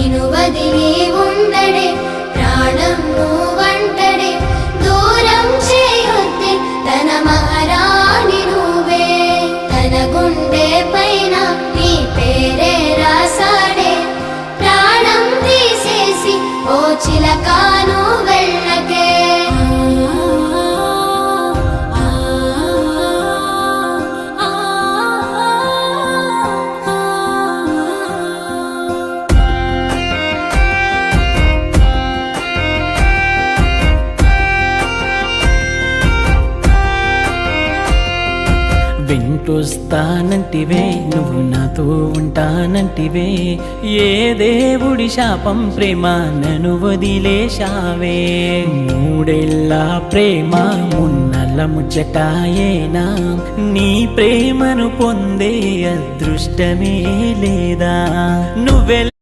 నిను వదిలి ఉండడే ప్రాణం నువ్వంటడే దూరం చేయొద్దే తన మహారాణి నువ్వే తన గుండె పైన నీ పేరే రాసాడే ప్రాణం తీసేసి ఓ చిలకాను వెళ్ళకే వెంటొస్తానంటివే నువ్వు నాతో ఉంటానంటివే ఏ దేవుడి శాపం ప్రేమ నన్ను వదిలేశావే మూడేళ్ళ ప్రేమ మున్నల ముచ్చటాయేనా నీ ప్రేమను పొందే అదృష్టమే లేదా నువ్వె